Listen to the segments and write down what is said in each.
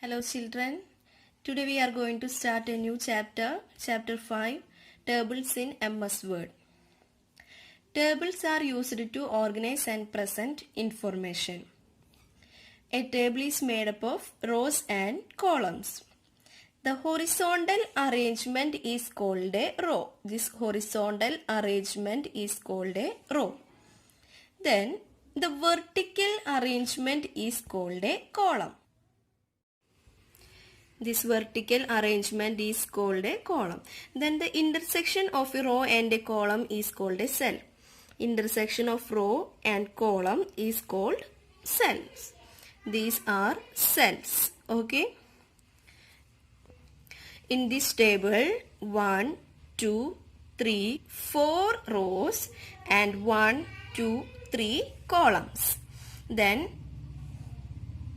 Hello children, today we are going to start a new chapter, chapter 5, Tables in MS Word. Tables are used to organize and present information. A table is made up of rows and columns. The horizontal arrangement is called a row. This horizontal arrangement is called a row. Then the vertical arrangement is called a column. This vertical arrangement is called a column. Then the intersection of a row and a column is called a cell. Intersection of row and column is called cells. These are cells. Okay. In this table, 1, 2, 3, 4 rows and 1, 2, 3 columns. Then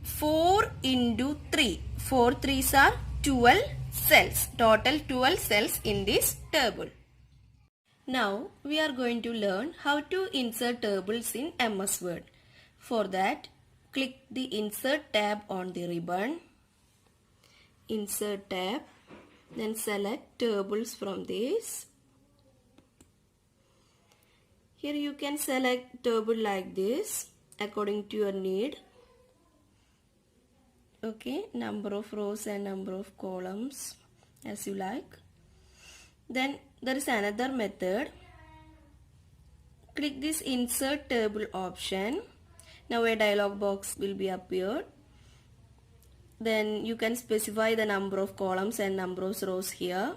4 into 3. 4 3s are 12 cells. Total 12 cells in this table. Now we are going to learn how to insert tables in MS Word. For that, click the Insert tab on the ribbon. Insert tab. Then select tables from this. Here you can select table like this according to your need. Okay, number of rows and number of columns as you like. Then there is another method. Click this Insert Table option. Now a dialog box will be appeared. Then you can specify the number of columns and number of rows here.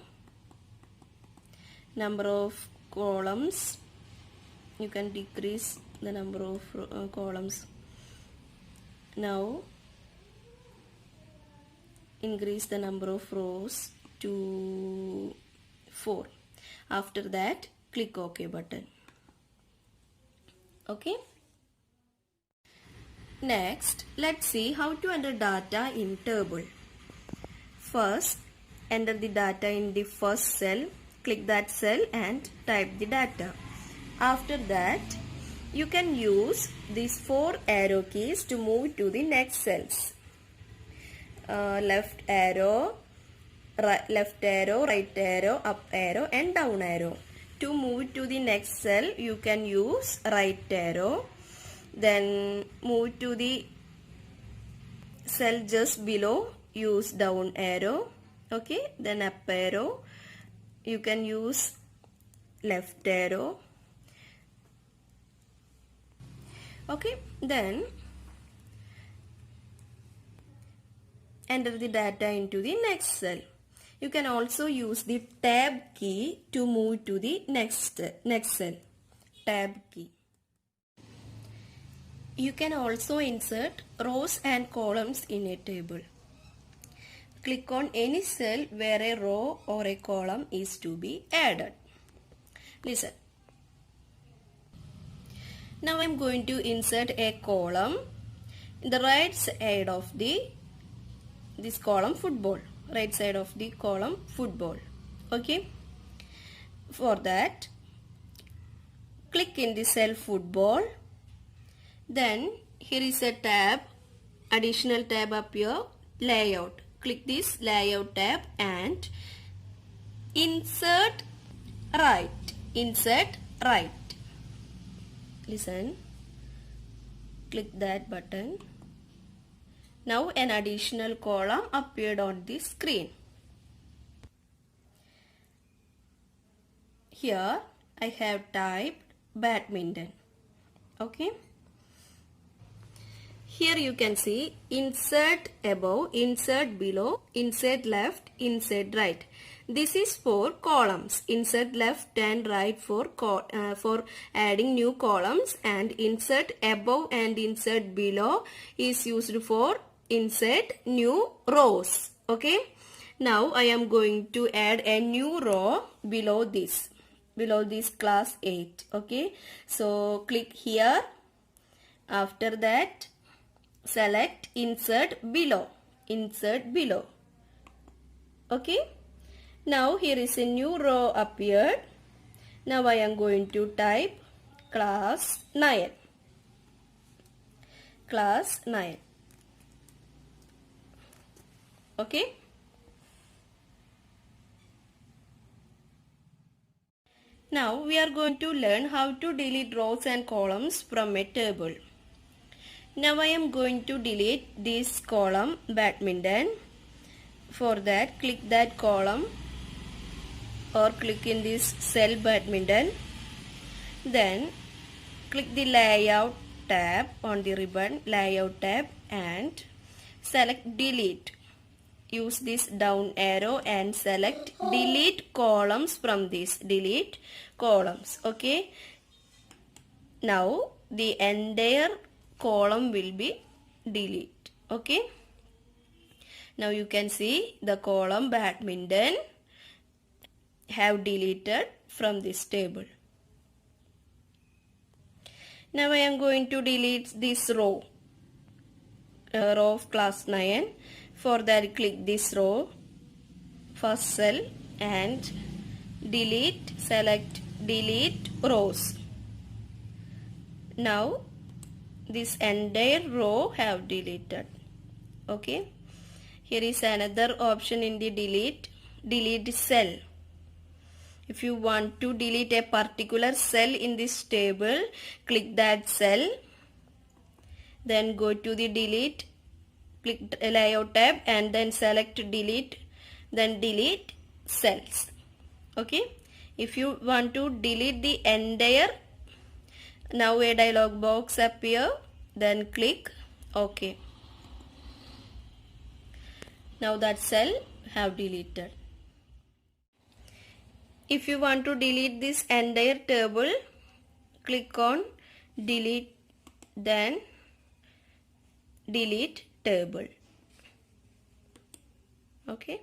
Number of columns, you can decrease the number of columns. Now increase the number of rows to 4. After that, click OK button. Okay. Next, let's see how to enter data in table. First, enter the data in the first cell. Click that cell and type the data. After that, you can use these 4 arrow keys to move to the next cells. Left arrow, right arrow, up arrow and down arrow. To move to the next cell, you can use right arrow. Then move to the cell just below, use down arrow. Okay, then up arrow, you can use left arrow. Okay, then enter the data into the next cell. You can also use the tab key to move to the next cell. Tab key. You can also insert rows and columns in a table. Click on any cell where a row or a column is to be added. Listen. Now I am going to insert a column in the right side of this column football. Right side of the column football. Okay. For that, click in the cell football. Then here is a tab, additional tab up here, layout. Click this layout tab and insert right. Insert right. Listen. Click that button. Now an additional column appeared on the screen. Here I have typed badminton. Okay. Here you can see insert above, insert below, insert left, insert right. This is for columns. Insert left and right for adding new columns, and insert above and insert below is used for insert new rows. Okay. Now I am going to add a new row below this class 8. Okay. So click here. After that, select insert below. Insert below. Okay. Now here is a new row appeared. Now I am going to type class 9. Class 9. Okay. Now we are going to learn how to delete rows and columns from a table. Now I am going to delete this column badminton. For that, click that column or click in this cell badminton. Then click the layout tab on the ribbon, layout tab, and select delete. Use this down arrow and select delete columns from this. Delete columns. Okay. Now the entire column will be delete. Okay. Now you can see the column badminton have deleted from this table. Now I am going to delete this row. Row of class 9. For that, click this row, first cell, and delete. Select delete rows. Now this entire row have deleted. Okay. Here is another option in the delete cell. If you want to delete a particular cell in this table, click that cell. Then go to the delete, click layout tab, and then select delete, then delete cells. Okay. If you want to delete the entire, now a dialog box appear, then click OK. Now that cell have deleted. If you want to delete this entire table, click on delete, then delete table. Okay.